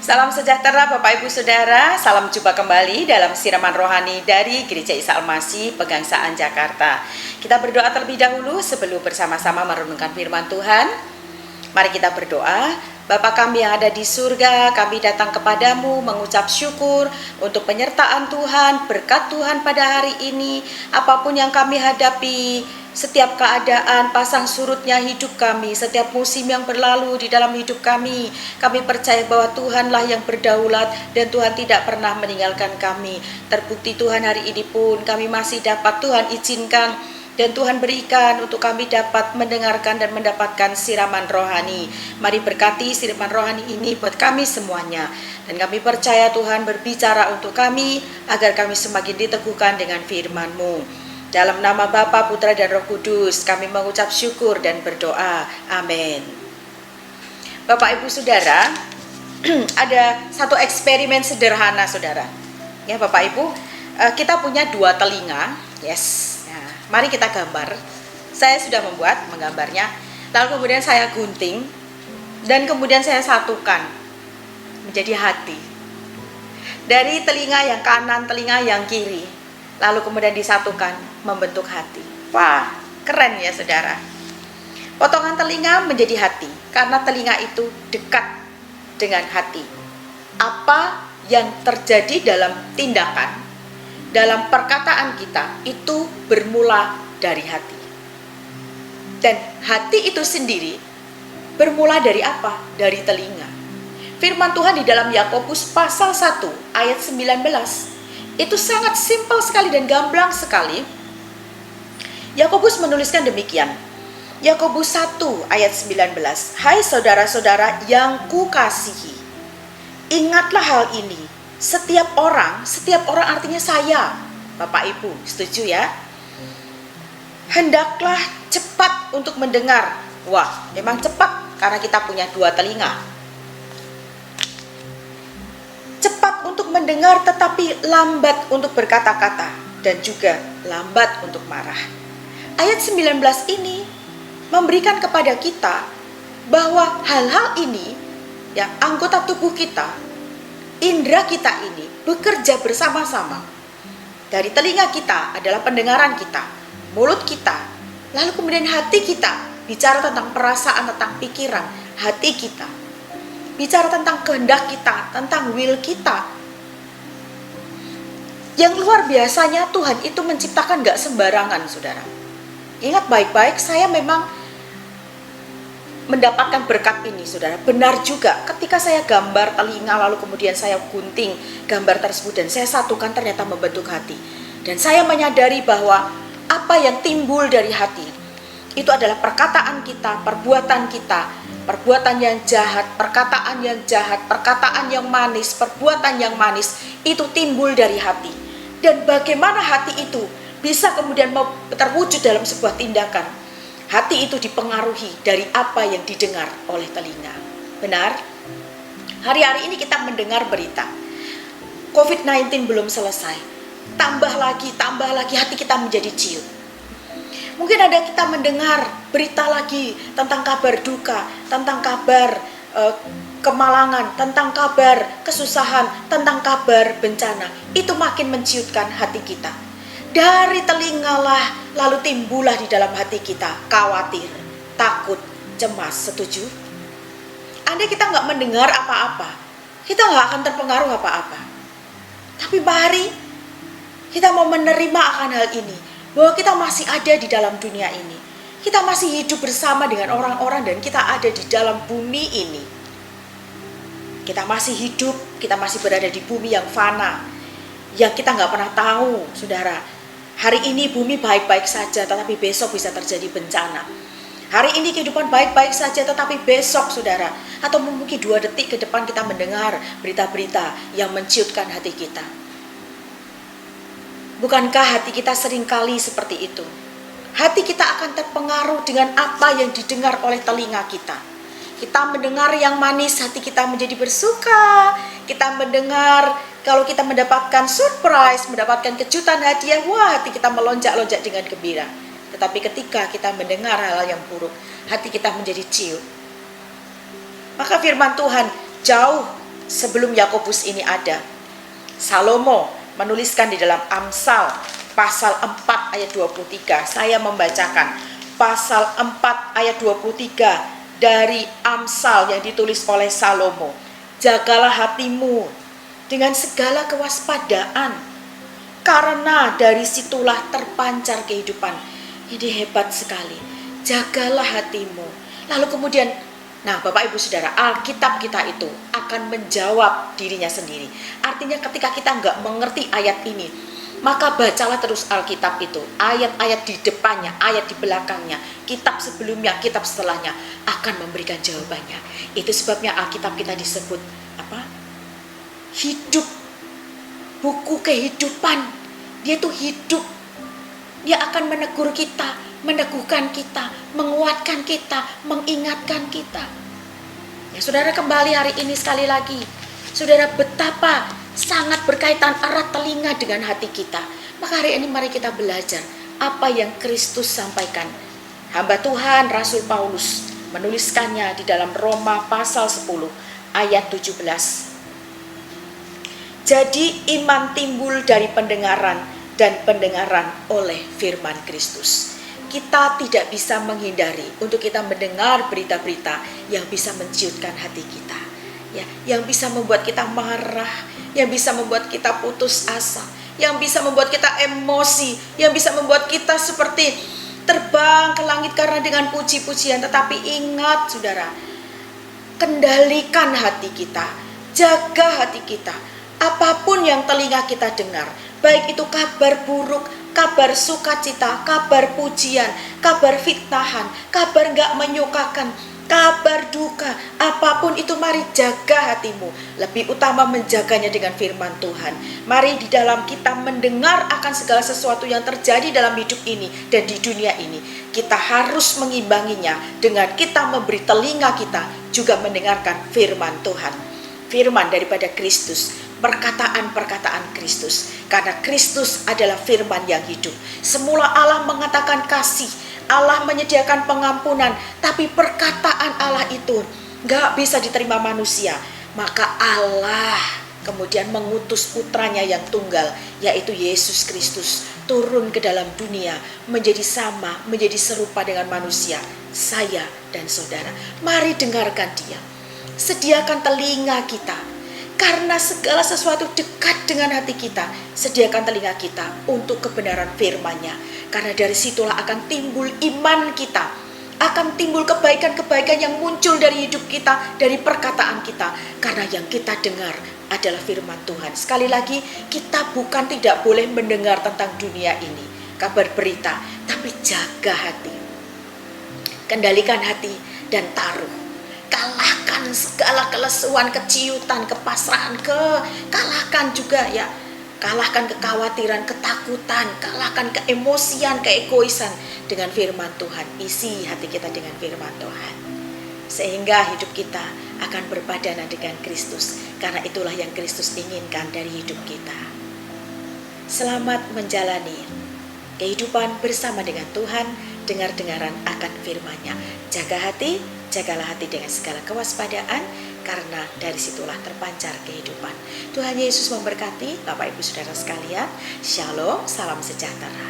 Salam sejahtera Bapak Ibu Saudara, salam jumpa kembali dalam siraman rohani dari Gereja Isa Al-Masih Pegangsaan Jakarta. Kita berdoa terlebih dahulu sebelum bersama-sama merenungkan firman Tuhan. Mari kita berdoa. Bapa kami yang ada di surga, kami datang kepadamu mengucap syukur untuk penyertaan Tuhan, berkat Tuhan pada hari ini. Apapun yang kami hadapi, setiap keadaan, pasang surutnya hidup kami, setiap musim yang berlalu di dalam hidup kami percaya bahwa Tuhanlah yang berdaulat dan Tuhan tidak pernah meninggalkan kami. Terbukti Tuhan hari ini pun kami masih dapat Tuhan izinkan dan Tuhan berikan untuk kami dapat mendengarkan dan mendapatkan siraman rohani. Mari berkati siraman rohani ini buat kami semuanya. Dan kami percaya Tuhan berbicara untuk kami agar kami semakin diteguhkan dengan firman-Mu. Dalam nama Bapa, Putra, dan Roh Kudus kami mengucap syukur dan berdoa. Amin. Bapak Ibu Saudara, ada satu eksperimen sederhana Saudara. Ya Bapak Ibu, kita punya dua telinga. Yes. Mari kita gambar. Saya sudah menggambarnya. Lalu kemudian saya gunting dan kemudian saya satukan menjadi hati. Dari telinga yang kanan, telinga yang kiri. Lalu kemudian disatukan membentuk hati. Wah, keren ya Saudara. Potongan telinga menjadi hati karena telinga itu dekat dengan hati. Apa yang terjadi dalam tindakan, dalam perkataan kita itu bermula dari hati. Dan hati itu sendiri bermula dari apa? Dari telinga. Firman Tuhan di dalam Yakobus pasal 1 ayat 19 itu sangat simpel sekali dan gamblang sekali. Yakobus menuliskan demikian. Yakobus 1 ayat 19. Hai saudara-saudara yang kukasihi, ingatlah hal ini. Setiap orang artinya saya, Bapak Ibu, setuju ya? Hendaklah cepat untuk mendengar. Wah, memang cepat karena kita punya dua telinga. Cepat untuk mendengar tetapi lambat untuk berkata-kata dan juga lambat untuk marah. Ayat 19 ini memberikan kepada kita bahwa hal-hal ini yang anggota tubuh kita, indera kita ini bekerja bersama-sama. Dari telinga kita adalah pendengaran kita, mulut kita, lalu kemudian hati kita bicara tentang perasaan, tentang pikiran, hati kita bicara tentang kehendak kita, tentang will kita. Yang luar biasanya Tuhan itu menciptakan gak sembarangan Saudara. Ingat baik-baik, saya memang mendapatkan berkat ini Saudara. Benar juga ketika saya gambar telinga lalu kemudian saya gunting gambar tersebut dan saya satukan ternyata membentuk hati. Dan saya menyadari bahwa apa yang timbul dari hati itu adalah perkataan kita, perbuatan kita, perbuatan yang jahat, perkataan yang jahat, perkataan yang manis, perbuatan yang manis itu timbul dari hati. Dan bagaimana hati itu bisa kemudian terwujud dalam sebuah tindakan? Hati itu dipengaruhi dari apa yang didengar oleh telinga. Benar? Hari-hari ini kita mendengar berita COVID-19 belum selesai. Tambah lagi hati kita menjadi ciut. Mungkin ada kita mendengar berita lagi tentang kabar duka, tentang kabar kemalangan, tentang kabar kesusahan, tentang kabar bencana. Itu makin menciutkan hati kita. Dari telingalah lalu timbullah di dalam hati kita khawatir, takut, cemas. Setuju? Andai kita nggak mendengar apa-apa, kita nggak akan terpengaruh apa-apa. Tapi mari kita mau menerima akan hal ini, bahwa kita masih ada di dalam dunia ini. Kita masih hidup bersama dengan orang-orang dan kita ada di dalam bumi ini. Kita masih hidup, kita masih berada di bumi yang fana, yang kita nggak pernah tahu, Saudara. Hari ini bumi baik-baik saja, tetapi besok bisa terjadi bencana. Hari ini kehidupan baik-baik saja, tetapi besok Saudara, atau mungkin 2 detik ke depan kita mendengar berita-berita yang menciutkan hati kita. Bukankah hati kita seringkali seperti itu? Hati kita akan terpengaruh dengan apa yang didengar oleh telinga kita. Kita mendengar yang manis, hati kita menjadi bersuka. Kita mendengar kalau kita mendapatkan surprise, mendapatkan kejutan hadiah, wah hati kita melonjak-lonjak dengan gembira. Tetapi ketika kita mendengar hal-hal yang buruk, hati kita menjadi ciut. Maka firman Tuhan jauh sebelum Yakobus ini ada, Salomo menuliskan di dalam Amsal pasal 4 ayat 23. Saya membacakan pasal 4 ayat 23 dari Amsal yang ditulis oleh Salomo. Jagalah hatimu dengan segala kewaspadaan, karena dari situlah terpancar kehidupan. Ini hebat sekali. Jagalah hatimu. Lalu kemudian, nah Bapak Ibu Saudara, Alkitab kita itu akan menjawab dirinya sendiri. Artinya ketika kita nggak mengerti ayat ini, maka bacalah terus Alkitab itu. Ayat-ayat di depannya, ayat di belakangnya, kitab sebelumnya, kitab setelahnya akan memberikan jawabannya. Itu sebabnya Alkitab kita disebut apa? Hidup. Buku kehidupan. Dia tuh hidup. Dia akan menegur kita, meneguhkan kita, menguatkan kita, mengingatkan kita. Ya, saudara, kembali hari ini sekali lagi. Saudara, betapa sangat berkaitan erat telinga dengan hati kita. Maka hari ini mari kita belajar apa yang Kristus sampaikan. Hamba Tuhan Rasul Paulus menuliskannya di dalam Roma pasal 10 ayat 17. Jadi iman timbul dari pendengaran, dan pendengaran oleh firman Kristus. Kita tidak bisa menghindari untuk kita mendengar berita-berita yang bisa menciutkan hati kita, ya, yang bisa membuat kita marah, yang bisa membuat kita putus asa, yang bisa membuat kita emosi, yang bisa membuat kita seperti terbang ke langit karena dengan puji-pujian. Tetapi ingat saudara, kendalikan hati kita, jaga hati kita. Apapun yang telinga kita dengar, baik itu kabar buruk, kabar sukacita, kabar pujian, kabar fitnahan, kabar gak menyukakan, kabar duka, apapun itu mari jaga hatimu. Lebih utama menjaganya dengan firman Tuhan. Mari di dalam kita mendengar akan segala sesuatu yang terjadi dalam hidup ini dan di dunia ini, kita harus mengimbanginya dengan kita memberi telinga kita juga mendengarkan firman Tuhan. Firman daripada Kristus, perkataan-perkataan Kristus. Karena Kristus adalah firman yang hidup. Semula Allah mengatakan kasih, Allah menyediakan pengampunan, tapi perkataan Allah itu gak bisa diterima manusia. Maka Allah kemudian mengutus putranya yang tunggal, yaitu Yesus Kristus, turun ke dalam dunia, menjadi sama, menjadi serupa dengan manusia, saya dan saudara. Mari dengarkan dia. Sediakan telinga kita, karena segala sesuatu dekat dengan hati kita. Sediakan telinga kita untuk kebenaran firman-Nya, karena dari situlah akan timbul iman kita, akan timbul kebaikan-kebaikan yang muncul dari hidup kita, dari perkataan kita, karena yang kita dengar adalah firman Tuhan. Sekali lagi, kita bukan tidak boleh mendengar tentang dunia ini, kabar berita, tapi jaga hati, kendalikan hati dan taruh. Kalahkan segala kelesuan, keciutan, kepasrahan, kalahkan juga ya. Kalahkan kekhawatiran, ketakutan, kalahkan keemosian, keegoisan dengan firman Tuhan. Isi hati kita dengan firman Tuhan, sehingga hidup kita akan berpadanan dengan Kristus. Karena itulah yang Kristus inginkan dari hidup kita. Selamat menjalani kehidupan bersama dengan Tuhan, dengar-dengaran akan firman-Nya. Jaga hati, jagalah hati dengan segala kewaspadaan, karena dari situlah terpancar kehidupan. Tuhan Yesus memberkati Bapak Ibu Saudara sekalian. Shalom, salam sejahtera.